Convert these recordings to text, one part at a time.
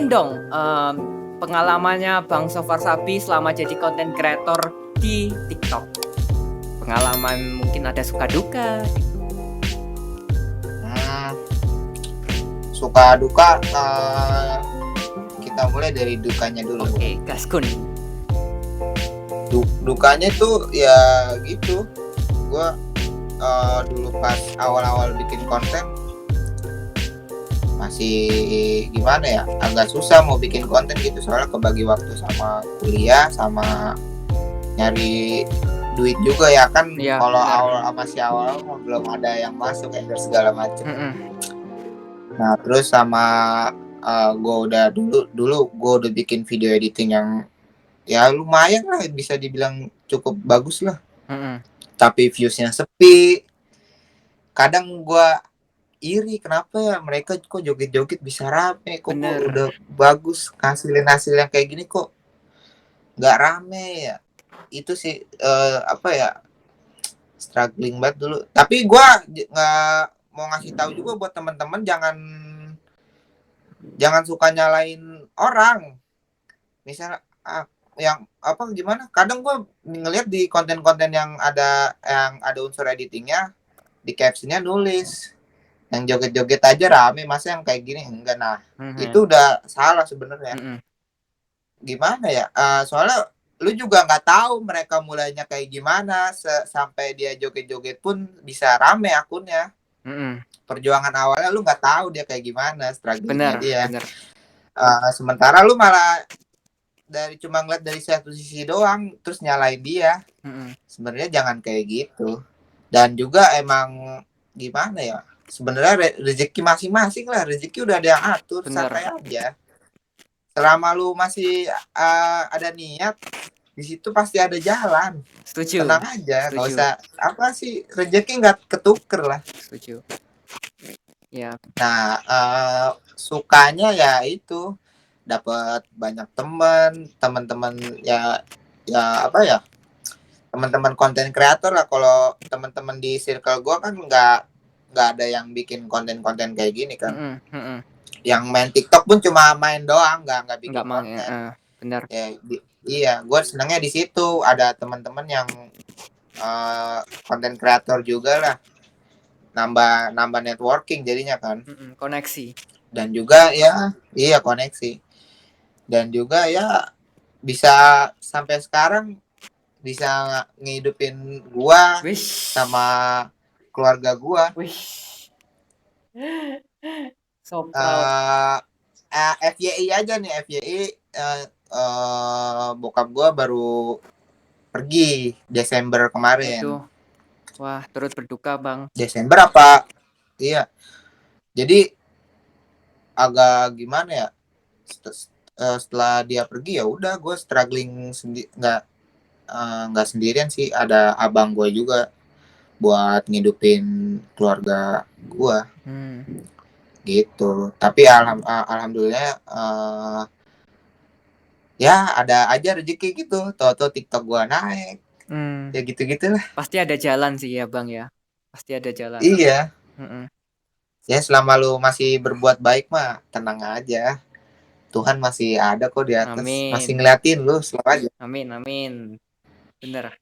ceritain dong pengalamannya Bang Sofar Sabi selama jadi content creator di TikTok. Pengalaman mungkin ada suka duka. Suka duka, kita mulai dari dukanya dulu. Oke, gaskun. Dukanya tuh ya gitu, gue dulu pas awal-awal bikin konten masih gimana ya, agak susah mau bikin konten gitu, soalnya kebagi waktu sama kuliah sama nyari duit juga ya kan. Iya, Kalau benar. masih awal belum ada yang masuk endorse segala macam. Mm-mm. Nah terus sama gue udah dulu gue udah bikin video editing yang ya lumayan lah, bisa dibilang cukup bagus lah. Mm-mm. Tapi viewsnya sepi. Kadang gue iri, kenapa ya mereka kok joget-joget bisa rame, kok gue Bener. udah bagus hasil yang kayak gini kok nggak rame ya. Itu sih apa ya, struggling banget dulu. Tapi gue nggak mau ngasih tahu juga buat teman-teman, jangan suka nyalain orang. Misalnya yang apa gimana, kadang gue ngeliat di konten-konten yang ada unsur editingnya, di captionnya nulis yang joget-joget aja rame, masa yang kayak gini enggak. Nah itu udah salah sebenarnya. Gimana ya, soalnya lu juga nggak tahu mereka mulainya kayak gimana sampai dia joget-joget pun bisa rame akunnya. Perjuangan awalnya lu nggak tahu dia kayak gimana, strugglingnya dia. Bener. Sementara lu malah cuma ngeliat dari satu sisi doang terus nyalain dia. Sebenarnya jangan kayak gitu. Dan juga emang gimana ya, sebenarnya rezeki masing-masing lah, rezeki udah ada yang atur. Santai aja, selama lu masih ada niat, di situ pasti ada jalan. Setuju. Tenang aja, nggak usah apa sih, rezeki nggak ketuker lah. Setuju. Ya. Nah sukanya ya itu dapat banyak teman-teman ya apa ya, teman-teman konten kreator lah. Kalau teman-teman di circle gue kan nggak ada yang bikin konten-konten kayak gini kan. Yang main TikTok pun cuma main doang, nggak bikin konten. Benar. Ya, iya, gue senangnya di situ ada teman-teman yang konten kreator juga lah, nambah networking jadinya kan. Koneksi. Dan juga ya iya koneksi. Dan juga ya bisa sampai sekarang bisa ngehidupin gua sama keluarga gua. So proud. FYI aja nih, FYI bokap gua baru pergi Desember kemarin. Aduh. Wah, turut berduka Bang. Desember apa? Iya. Jadi agak gimana ya? Setelah dia pergi ya udah gue struggling nggak sendirian sih, ada abang gue juga buat ngidupin keluarga gue. Gitu. Tapi alhamdulillah ya ada aja rezeki gitu. Tahu-tahu TikTok gue naik. Ya gitu-gitulah. Pasti ada jalan sih ya Bang ya. Pasti ada jalan. Iya. Ya selama lu masih berbuat baik mah tenang aja. Tuhan masih ada kok di atas. Amin. Masih ngeliatin lu selalu aja. Amin. Bener.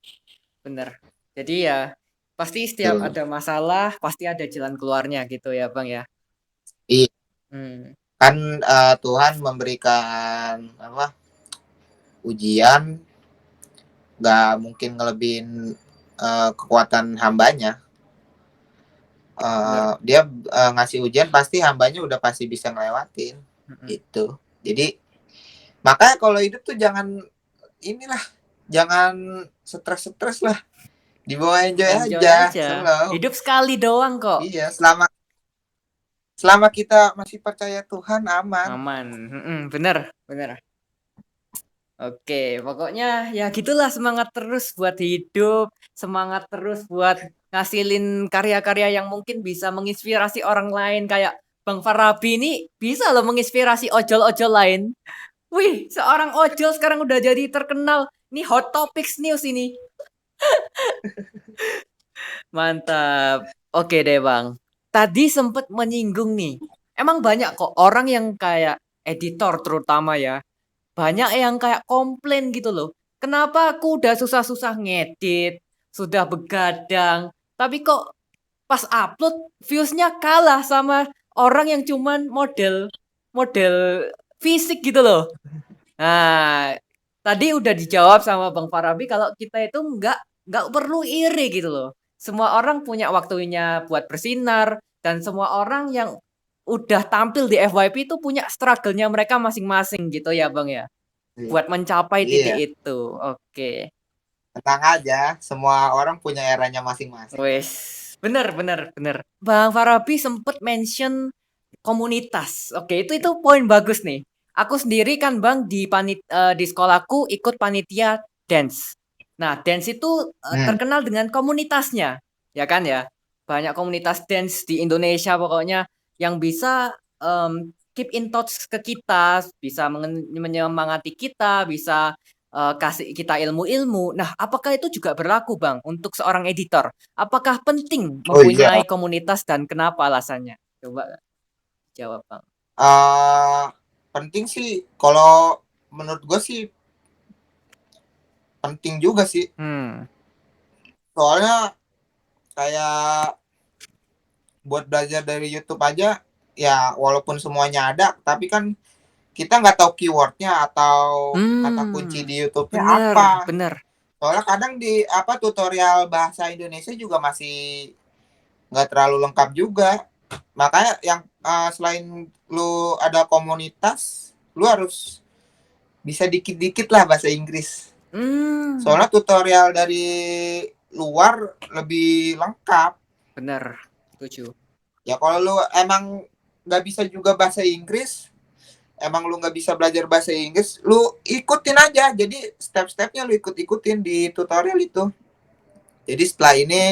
Jadi ya pasti setiap ada masalah pasti ada jalan keluarnya gitu ya Bang ya. Iya. Kan Tuhan memberikan apa, ujian, nggak mungkin ngelebihin kekuatan hambanya. Dia ngasih ujian pasti hambanya udah pasti bisa ngelewatin. Gitu. Jadi makanya kalau hidup tuh jangan stres lah, dibawa enjoy aja. Hidup sekali doang kok. Iya, selama kita masih percaya Tuhan aman. Bener. Oke, pokoknya ya gitulah, semangat terus buat hidup, semangat terus buat ngasilin karya-karya yang mungkin bisa menginspirasi orang lain. Kayak Bang Farabi ini bisa loh menginspirasi ojol-ojol lain. Wih, seorang ojol sekarang udah jadi terkenal. Ini hot topics news ini. Mantap. Oke deh Bang. Tadi sempet menyinggung nih. Emang banyak kok orang yang kayak editor terutama ya, banyak yang kayak komplain gitu loh. Kenapa aku udah susah-susah ngedit, sudah begadang, tapi kok pas upload views-nya kalah sama orang yang cuman model model fisik gitu loh. Nah, tadi udah dijawab sama Bang Farabi kalau kita itu nggak perlu iri gitu loh. Semua orang punya waktunya buat bersinar dan semua orang yang udah tampil di FYP itu punya struggle-nya mereka masing-masing gitu ya, Bang, ya? Iya. Buat mencapai titik Iya, itu. Oke. tenang aja, semua orang punya eranya masing-masing. Wes, bener bener bener. Bang Farabi sempet mention komunitas. Oke, itu poin bagus nih. Aku sendiri kan Bang di sekolahku ikut panitia dance. Nah, dance itu Hmm. terkenal dengan komunitasnya, ya kan ya. Banyak komunitas dance di Indonesia pokoknya yang bisa keep in touch ke kita, bisa menyemangati kita, bisa kasih kita ilmu-ilmu. Nah, apakah itu juga berlaku Bang untuk seorang editor? Apakah penting Oh iya, mempunyai komunitas dan kenapa alasannya? Coba jawab Bang. eh penting sih. Kalau menurut gue sih penting juga sih. Hmm. Soalnya kayak buat belajar dari YouTube aja, ya walaupun semuanya ada, tapi kan kita nggak tahu keywordnya atau kata kunci Hmm. di YouTube-nya Bener apa. bener. Soalnya kadang di apa tutorial bahasa Indonesia juga masih nggak terlalu lengkap juga. Makanya yang selain lu ada komunitas, lu harus bisa dikit-dikit lah bahasa Inggris. Hmm. Soalnya tutorial dari luar lebih lengkap. Bener. Setuju. Ya kalau lu emang nggak bisa juga bahasa Inggris, emang lu nggak bisa belajar bahasa Inggris, lu ikutin aja. Jadi step-stepnya lu ikut-ikutin di tutorial itu. Jadi setelah ini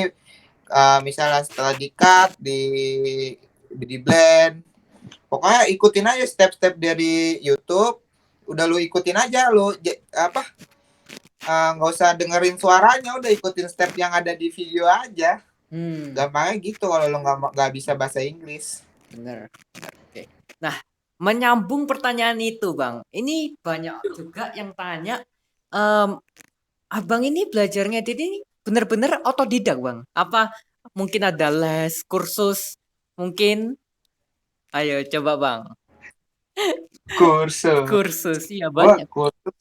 misalnya setelah di-cut, di blend, pokoknya ikutin aja step-step dari YouTube. Udah lu ikutin aja, lu apa nggak usah dengerin suaranya, udah ikutin step yang ada di video aja. Hmm. Gampangnya gitu kalau lu nggak bisa bahasa Inggris. Bener. Bener. Oke. Nah, menyambung pertanyaan itu Bang. Ini banyak juga yang tanya, em, Abang ini belajar ngedit ini bener-bener otodidak Bang? Apa mungkin ada les, kursus, mungkin? Ayo coba Bang. Kursus. Kursus, iya Gua banyak. kursus,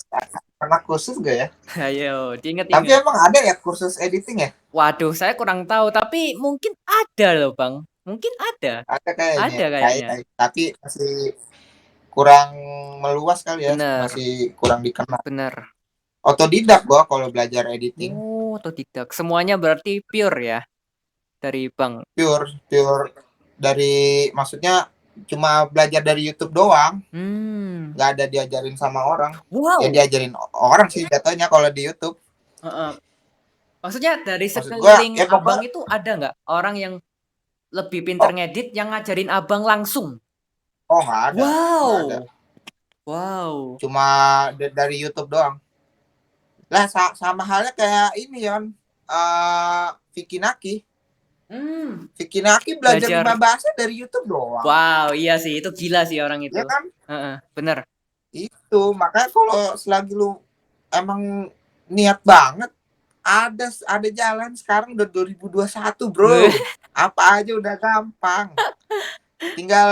pernah kursus gak ya? Ayo, Tapi diinget-inget. emang ada ya kursus editing ya? Waduh, saya kurang tahu, tapi mungkin ada loh, Bang. Mungkin ada. Ada kayaknya. Ada kayaknya. Tapi masih kurang meluas kali ya, Bener, masih kurang dikenal. bener. Otodidak gua kalau belajar editing. Oh, otodidak. Semuanya berarti pure ya dari Bang. Pure dari, maksudnya cuma belajar dari YouTube doang, Hmm. nggak ada diajarin sama orang. Ya Wow. diajarin orang sih jatuhnya kalau di YouTube. Heeh. Maksudnya dari Maksud gua sekeliling ya Abang pokoknya, itu ada nggak orang yang lebih pinter oh, ngedit yang ngajarin Abang langsung? oh nggak ada, nggak ada. Wow. Wow. Cuma dari YouTube doang. Lah sama halnya kayak ini Yon, Vicky Naki. Hmm. Vicky Naki belajar 5 Belajar. bahasa dari YouTube doang. Wow, iya sih, itu gila sih orang itu. Ya kan? Heeh, bener. Itu makanya kalau selagi lu emang niat banget, ada jalan. Sekarang udah 2021 Weh. bro, apa aja udah gampang, tinggal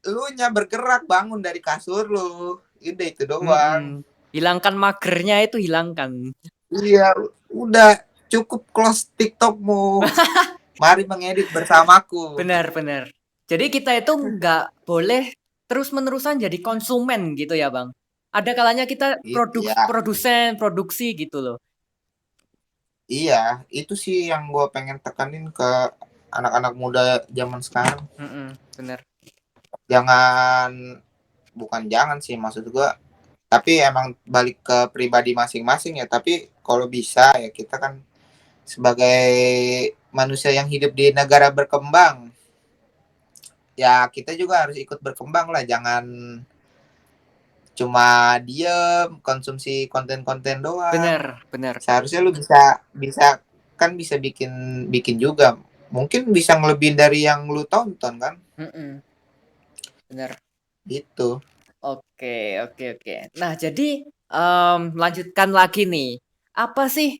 lu nya bergerak, bangun dari kasur lu, udah itu doang. Mm-mm. Hilangkan magernya itu hilangkan. Iya, udah cukup close TikTokmu, mari mengedit bersamaku. Benar, benar. Jadi kita itu nggak boleh terus-menerusan jadi konsumen gitu ya, Bang. Ada kalanya kita Iya, produsen, produksi gitu loh. iya, itu sih yang gue pengen tekanin ke anak-anak muda zaman sekarang. Mm-mm, benar. Jangan, bukan jangan sih, maksud gue, tapi emang balik ke pribadi masing-masing ya. Tapi kalau bisa ya, kita kan sebagai manusia yang hidup di negara berkembang, ya kita juga harus ikut berkembang lah. Jangan cuma diem konsumsi konten-konten doang. Benar, benar. Seharusnya lu bisa bisa kan bisa bikin bikin juga. Mungkin bisa ngelebihin dari yang lu tonton kan? Mm-mm, benar. Gitu. Oke, oke, oke. Nah, jadi, lanjutkan lagi nih. Apa sih,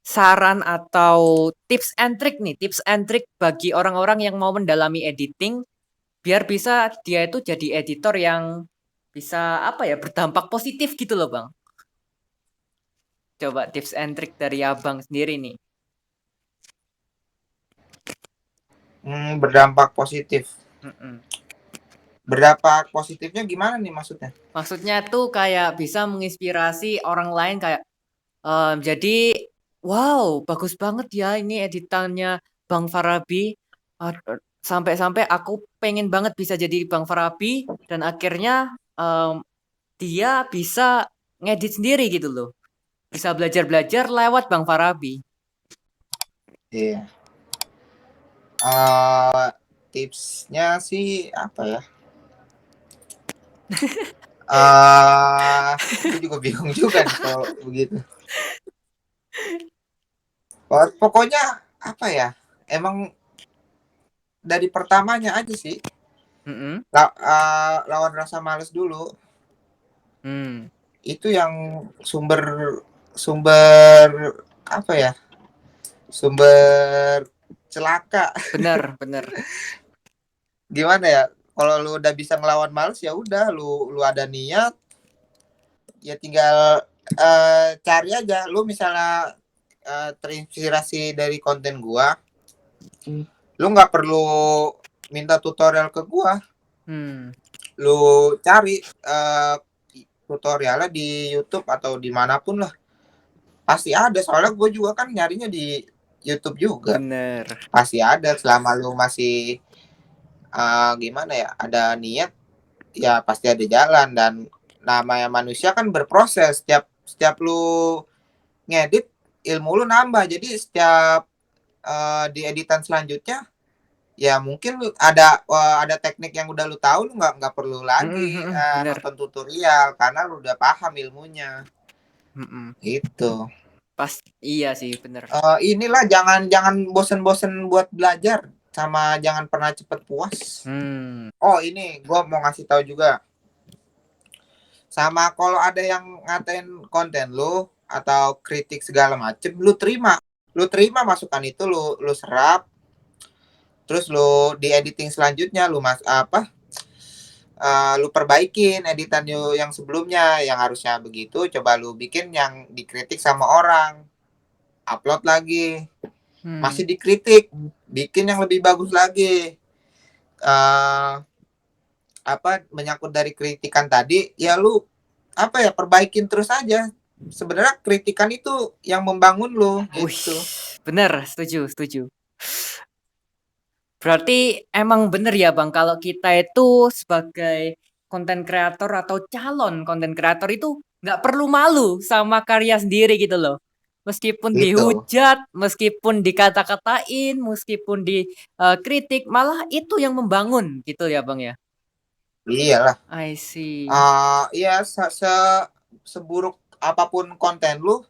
saran atau tips and trick nih, tips and trick bagi orang-orang yang mau mendalami editing, biar bisa dia itu jadi editor yang bisa, apa ya, berdampak positif gitu loh, Bang? Coba tips and trick dari Abang sendiri nih. Berdampak positif. Mhm. Berdampak positifnya gimana nih maksudnya? Maksudnya tuh kayak bisa menginspirasi orang lain kayak, jadi, "Wow, bagus banget ya ini editannya Bang Farabi, sampai-sampai aku pengen banget bisa jadi Bang Farabi," dan akhirnya, dia bisa ngedit sendiri gitu loh. Bisa belajar-belajar lewat Bang Farabi. Iya. Eee, tipsnya sih apa ya, gue juga bingung juga nih kalau begitu. Pokoknya apa ya, emang dari pertamanya aja sih, Mhm, lawan rasa males dulu, mmm, itu yang sumber sumber apa ya, sumber celaka. bener, bener. Gimana ya, kalau lu udah bisa ngelawan males ya udah lu lu ada niat, ya tinggal, cari aja. Lu misalnya, terinspirasi dari konten gua, lu nggak perlu minta tutorial ke gua, Hmm, lu cari, tutorialnya di YouTube atau dimanapun lah, pasti ada. Soalnya gue juga kan nyarinya di YouTube juga, bener. pasti ada selama lu masih, gimana ya, ada niat, ya pasti ada jalan. Dan namanya manusia kan berproses, setiap setiap lu ngedit, ilmu lu nambah. Jadi setiap, di editan selanjutnya, ya mungkin ada teknik yang udah lu tahu, lu nggak perlu Mhm, lagi, mhm, bener. nonton tutorial karena lu udah paham ilmunya, Mhm. gitu. Iya sih, bener. Inilah jangan jangan bosen-bosen buat belajar, sama jangan pernah cepet puas. Hmm, Oh ini gua mau ngasih tahu juga, sama kalau ada yang ngatain konten lu atau kritik segala macem, lu terima masukan itu, lu serap, terus lu di editing selanjutnya lu lu perbaikin editan yang sebelumnya yang harusnya begitu, coba lu bikin yang dikritik sama orang, upload lagi, hmm. masih dikritik, bikin yang lebih bagus lagi. uh, Menyangkut dari kritikan tadi, ya lu perbaikin terus aja. Sebenarnya kritikan itu yang membangun lo Wih, gitu. bener, setuju, setuju. Berarti emang bener ya Bang, kalau kita itu sebagai konten kreator atau calon konten kreator itu nggak perlu malu sama karya sendiri gitu loh. Meskipun Gitu. dihujat, meskipun dikata-katain, meskipun kritik, malah itu yang membangun gitu ya Bang ya? Iyalah. I see. Iya, seburuk apapun konten lu,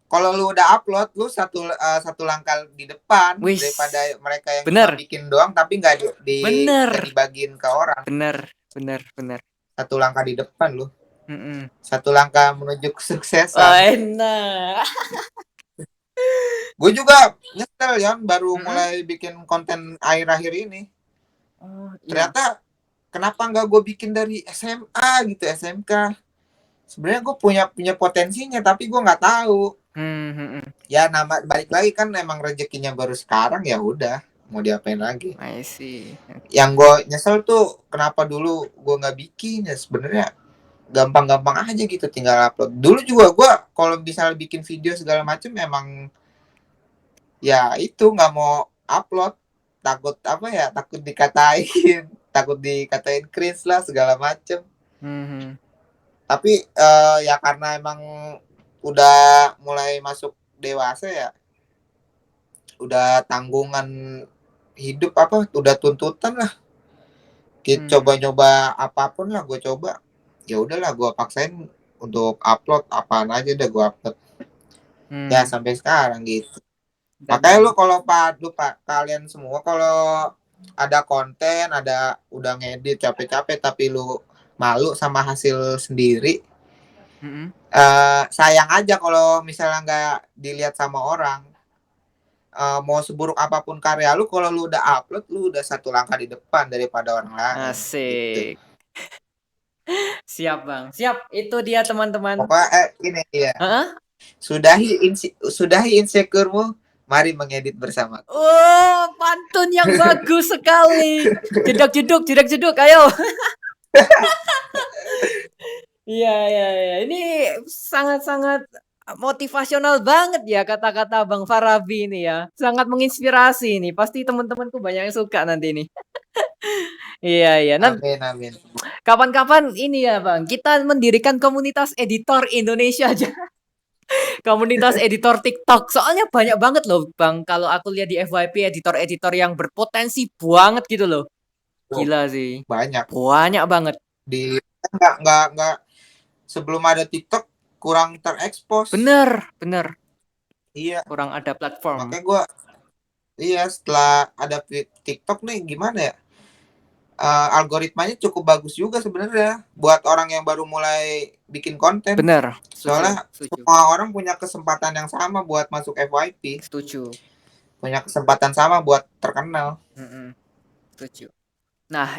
kalau lu udah upload, lu satu langkah di depan Wis, daripada mereka yang cuma bener, bikin doang tapi nggak bener, dibagiin ke orang. bener, bener, bener. Satu langkah di depan lu. Mhm. Satu langkah menuju kesuksesan. Oh, enak. Gue juga nyesel ya baru Mhm. mulai bikin konten akhir-akhir ini. Oh, iya. Ternyata kenapa nggak gue bikin dari SMA gitu, SMK. Sebenarnya gue punya punya potensinya tapi gue nggak tahu. Mmm, mhm. Ya nama balik lagi kan emang rezekinya baru sekarang, ya udah mau diapain lagi. I see. Yang gue nyesel tuh kenapa dulu gue nggak bikin, ya sebenarnya gampang-gampang aja gitu tinggal upload. Dulu juga gue kalau misalnya bikin video segala macem emang ya itu nggak mau upload, takut takut dikatain, takut dikatain cringe lah segala macem. Mhm. Tapi ya karena emang udah mulai masuk dewasa ya, udah tanggungan hidup, udah tuntutan lah. Kita Mmm, coba nyoba apapun lah, gue coba, ya udahlah gue paksain untuk upload apaan aja udah gue upload, ya mmm, sampai sekarang gitu. Makanya lu dan kalau kalian semua kalau ada konten, udah ngedit capek-capek tapi lu malu sama hasil sendiri. Mhm. Sayang aja kalau misalnya nggak dilihat sama orang. Mau seburuk apapun karya lu, kalau lu udah upload, lu udah satu langkah di depan daripada orang lain, gitu. Asik. Siap, Bang. Siap, itu dia teman-teman. Pokoknya ini ya, Heeh? sudahi insecure-mu, mari mengedit bersamaku. Oh, pantun yang bagus sekali. Jedak jeduk, ayo. Iya, iya, iya. Ini sangat-sangat motivasional banget ya kata-kata Bang Farabi ini ya. Sangat menginspirasi nih. Pasti teman-temanku banyak yang suka nanti nih. Iya, iya. Amin, amin. Kapan-kapan ini ya Bang, kita mendirikan komunitas editor Indonesia aja. Komunitas editor TikTok. Soalnya banyak banget loh Bang, kalau aku lihat di FYP editor-editor yang berpotensi banget gitu loh. Tuh, Gila sih. banyak Banyak banget. di nggak sebelum ada TikTok kurang terekspos. Bener, bener. Iya, Kurang ada platform. makanya gua iya setelah ada TikTok nih gimana ya? Algoritmanya cukup bagus juga sebenarnya buat orang yang baru mulai bikin konten. Bener. Setuju, Soalnya setuju. semua orang punya kesempatan yang sama buat masuk FYP, Setuju. punya kesempatan sama buat terkenal. Mhm, setuju. Nah,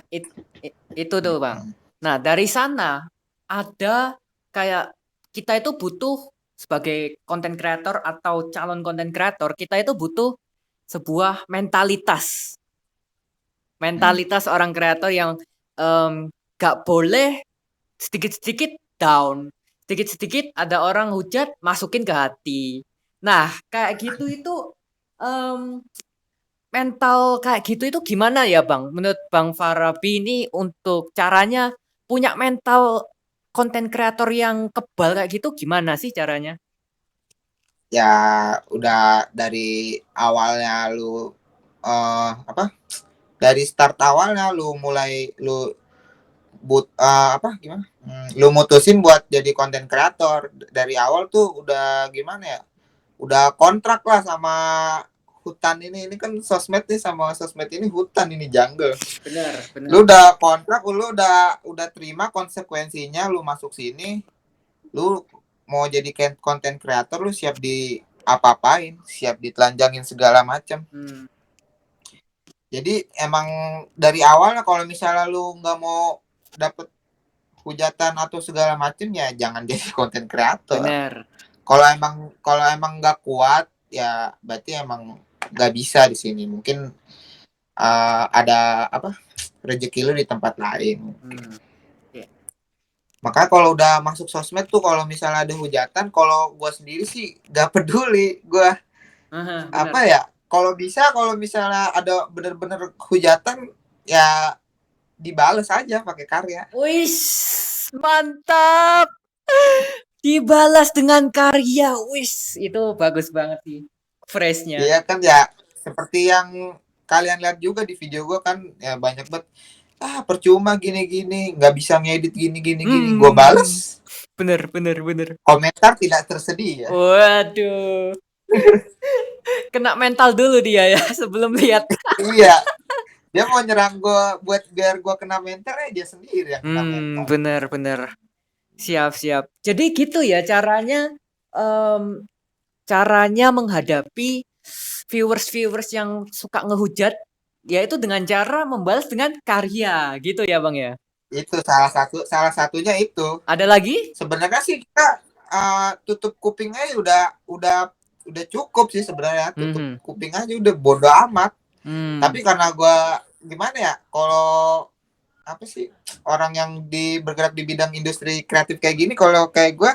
itu tuh, Bang. Nah, dari sana ada kayak kita itu butuh sebagai content creator atau calon content creator, kita itu butuh sebuah mentalitas. Hmm. Mentalitas orang kreator yang, nggak boleh sedikit-sedikit down, sedikit-sedikit ada orang hujat, masukin ke hati. Nah, kayak gitu itu, mmm, mental kayak gitu itu gimana ya, Bang? Menurut Bang Farabi ini untuk caranya punya mental konten kreator yang kebal kayak gitu gimana sih caranya? Ya udah dari awalnya lu apa? Dari start awalnya lu mulai lu apa gimana? Lu mutusin buat jadi konten kreator dari awal tuh udah gimana ya? Udah kontrak lah sama hutan ini kan sosmed nih, sama sosmed ini hutan, ini jungle. Benar, benar. Lu udah kontrak, lu udah terima konsekuensinya, lu masuk sini, lu mau jadi konten kreator, lu siap di apa-apain, siap ditelanjangin segala macam. Hmm. Jadi emang dari awalnya kalau misalnya lu nggak mau dapet hujatan atau segala macam, ya jangan jadi konten kreator. Benar. Kalau emang nggak kuat, ya berarti emang nggak bisa di sini. Mungkin ada apa, rezeki lu di tempat lain. Hmm. Yeah. Makanya kalau udah masuk sosmed tuh, kalau misalnya ada hujatan, kalau gue sendiri sih nggak peduli. Gue apa Benar. ya, kalau misalnya ada bener-bener hujatan, ya dibales aja pakai karya. Wis, mantap. Dibalas dengan karya. Wis, itu bagus banget sih. Freshnya. Iya kan, ya seperti yang kalian lihat juga di video gue kan, ya banyak banget, percuma gini-gini, nggak bisa ngedit gini-gini, gue Hmm. bales, Bener, bener, bener. komentar tidak tersedia. Waduh. Kena mental dulu dia ya sebelum lihat. Iya, dia mau nyerang gue biar gue kena mental, dia sendiri yang kena mental. Bener, bener. Siap, siap. Jadi gitu ya caranya, caranya menghadapi viewers-viewers yang suka ngehujat, yaitu dengan cara membalas dengan karya, gitu ya, Bang, ya? Itu salah satunya itu. Ada lagi? Sebenarnya sih kita tutup kuping aja udah cukup sih sebenarnya, tutup Mhm. kuping aja udah bodo amat. Tapi karena gue gimana ya, kalau apa sih, orang yang bergerak di bidang industri kreatif kayak gini, kalau kayak gue,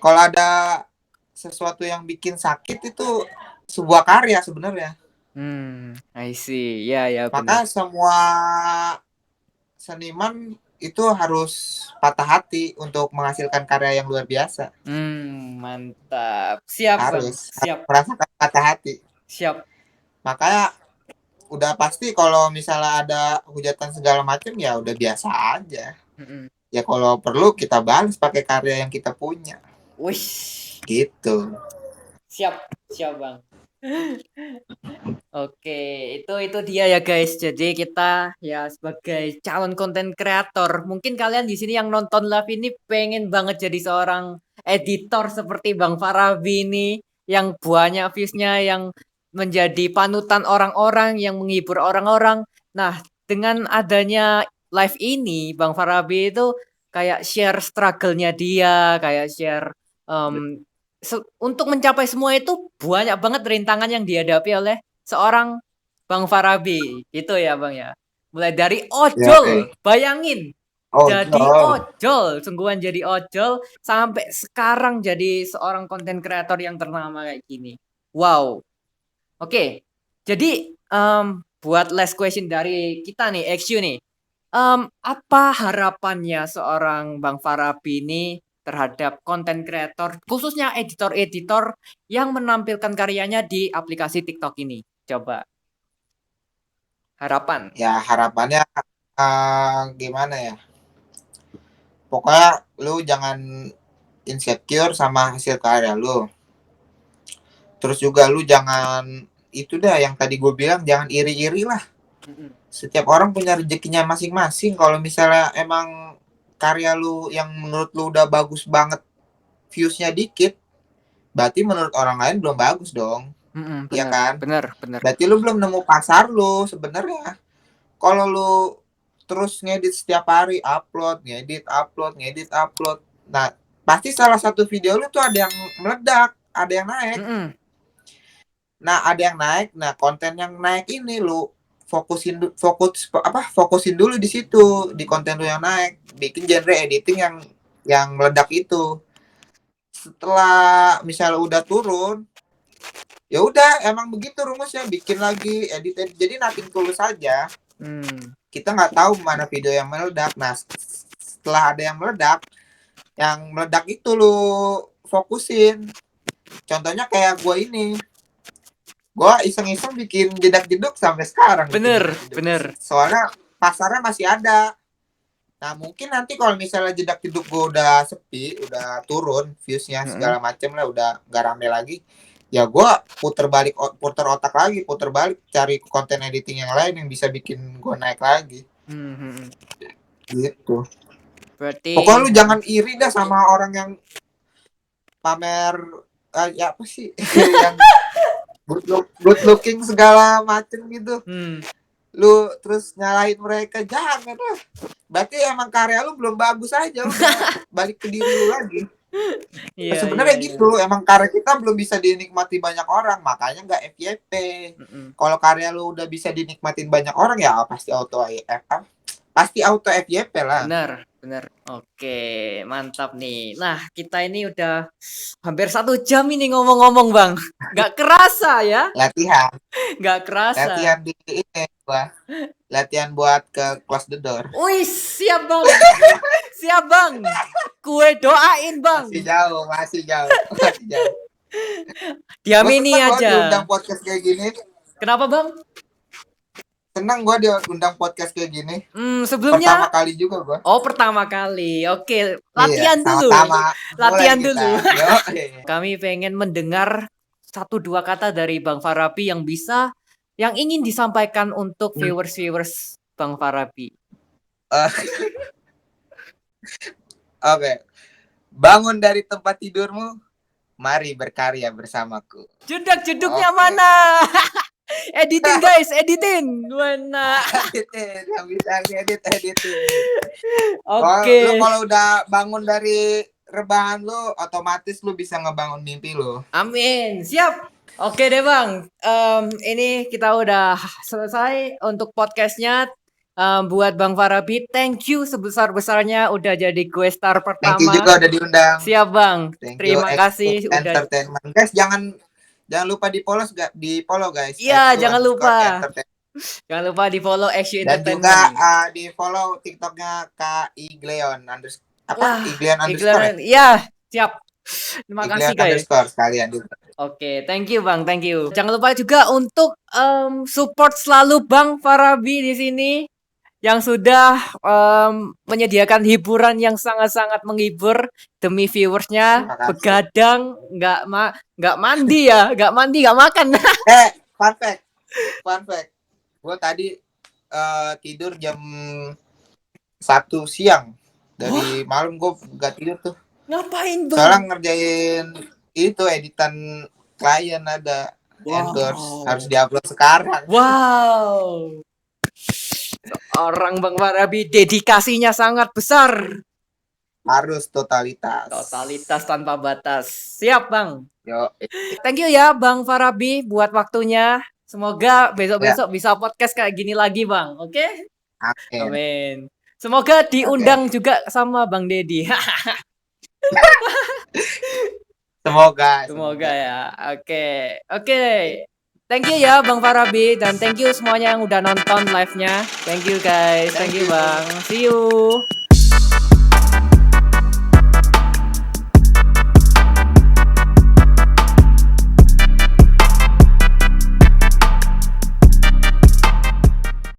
kalau ada sesuatu yang bikin sakit, itu sebuah karya sebenarnya. I see. Ya, ya, bener. Maka semua seniman itu harus patah hati untuk menghasilkan karya yang luar biasa. Mantap. Siap, Bang. Harus Siap, merasakan patah hati. siap. Makanya udah pasti kalau misalnya ada hujatan segala macam, ya udah biasa aja. Mhm. Ya kalau perlu kita balas pakai karya yang kita punya. Wih, Gitu. siap, siap, Bang. Oke, itu dia ya guys. Jadi kita ya sebagai calon konten kreator, mungkin kalian di sini yang nonton live ini pengen banget jadi seorang editor seperti Bang Farabi ini yang banyak views-nya yang menjadi panutan orang-orang yang menghibur orang-orang. Nah, dengan adanya live ini Bang Farabi itu kayak share struggle-nya dia, kayak share em, untuk mencapai semua itu banyak banget rintangan yang dihadapi oleh seorang Bang Farabi, gitu ya Bang ya. Mulai dari Ya, ojol, bayangin jadi ojol. ojol, sungguhan jadi ojol sampai sekarang jadi seorang konten kreator yang ternama kayak gini. Wow. Oke. Jadi buat last question dari kita nih, XU nih. Apa harapannya seorang Bang Farabi ini terhadap konten kreator, khususnya editor-editor yang menampilkan karyanya di aplikasi TikTok ini? Coba harapan. Ya harapannya gimana ya? Pokoknya lu jangan insecure sama hasil karya lu. Terus juga lu jangan itu dah yang tadi gue bilang, jangan iri-iri lah. Setiap orang punya rezekinya masing-masing. Kalau misalnya emang karya lu yang menurut lu udah bagus banget, viewsnya dikit, berarti menurut orang lain belum bagus dong. Iya Bener, kan? bener, bener. Berarti lu belum nemu pasar lu sebenarnya. Kalau lu terus ngedit setiap hari, upload, ngedit, upload, ngedit, upload. Nah, pasti salah satu video lu tuh ada yang meledak, ada yang naik. Nah, ada yang naik. Nah, konten yang naik ini lu fokusin dulu di situ, di konten lu yang naik. Bikin genre editing yang meledak itu. Setelah misalnya udah turun, ya udah emang begitu rumusnya, bikin lagi edit. Jadi nothing tulus saja. Kita nggak tahu mana video yang meledak. Nah, setelah ada yang meledak itu lu fokusin. Contohnya kayak gue ini, gue iseng-iseng bikin jedak-jeduk sampai sekarang. Bener, bener. Soalnya pasarnya masih ada. Nah, mungkin nanti kalau misalnya jedak-jeduk gue udah sepi, udah turun viewsnya segala macem lah, udah nggak rame lagi, ya gue puter otak lagi, puter balik cari konten editing yang lain yang bisa bikin gue naik lagi. Gitu. Berarti Pokoknya lu jangan iri dah sama orang yang pamer ya apa sih yang good looking segala macem gitu. Lu terus nyalahin mereka, jangan lah. Berarti emang karya lu belum bagus aja, udah balik ke diri lu lagi. Iya, sebenarnya gitu, emang karya kita belum bisa dinikmati banyak orang, makanya nggak FYP. Kalau karya lu udah bisa dinikmatin banyak orang, ya pasti auto FYP lah. Bener. Oke, mantap nih. Nah, kita ini udah hampir 1 jam ini ngomong-ngomong, Bang. Nggak kerasa ya? Latihan. Nggak kerasa. Latihan di ini, latihan buat ke close the door. Wih, siap Bang. Siap Bang. Kue doain Bang. Masih jauh. Diamini aja. Diundang podcast kayak gini. Kenapa Bang? Senang gue diundang podcast kayak gini. Sebelumnya pertama kali juga gue. Oh, pertama kali. Oke, latihan dulu. Latihan dulu. Kami pengen mendengar 1-2 kata dari Bang Farabi yang ingin disampaikan untuk viewers Bang Farabi. Oke. Bangun dari tempat tidurmu, mari berkarya bersamaku. Jedak-jeduknya mana? Editing guys, editing. Mana? Editing, yang bisa editing. Oke. Lu kalau udah bangun dari rebahan lu, otomatis lu bisa ngebangun mimpi lu. Amin. Siap. Oke deh Bang. Ini kita udah selesai untuk podcastnya. Buat Bang Farabi, thank you sebesar-besarnya udah jadi gue star pertama. Thank you juga udah diundang. Siap Bang. Terima kasih udah entertainment. Guys, jangan lupa di follow guys. Iya, jangan lupa. Jangan lupa di follow XU Entertainment. Dan juga di follow TikToknya Kak Igleon _. Iya, siap. Terima kasih guys. Sekalian juga. Oke, thank you Bang, thank you. Jangan lupa juga untuk support selalu Bang Farabi di sini. yang sudah menyediakan hiburan yang sangat-sangat menghibur demi viewersnya. Terima kasih. Begadang, nggak mandi ya, nggak mandi, nggak makan. Fun fact. Gue tadi tidur jam 1 siang. Dari malam gue gak tidur tuh. Ngapain Soalnya bang? ngerjain itu editan klien ada endorse Wow. harus diupload sekarang. Wow. Seorang Bang Farabi dedikasinya sangat besar. Harus totalitas. Totalitas tanpa batas. Siap bang. Yo. Thank you ya Bang Farabi buat waktunya. Semoga besok-besok bisa podcast kayak gini lagi bang. Oke? Amin. Amin. Semoga diundang juga sama Bang Dedi. Semoga ya. Oke. Thank you ya Bang Farabi dan thank you semuanya yang udah nonton live-nya. Thank you guys. Thank you Bang. See you.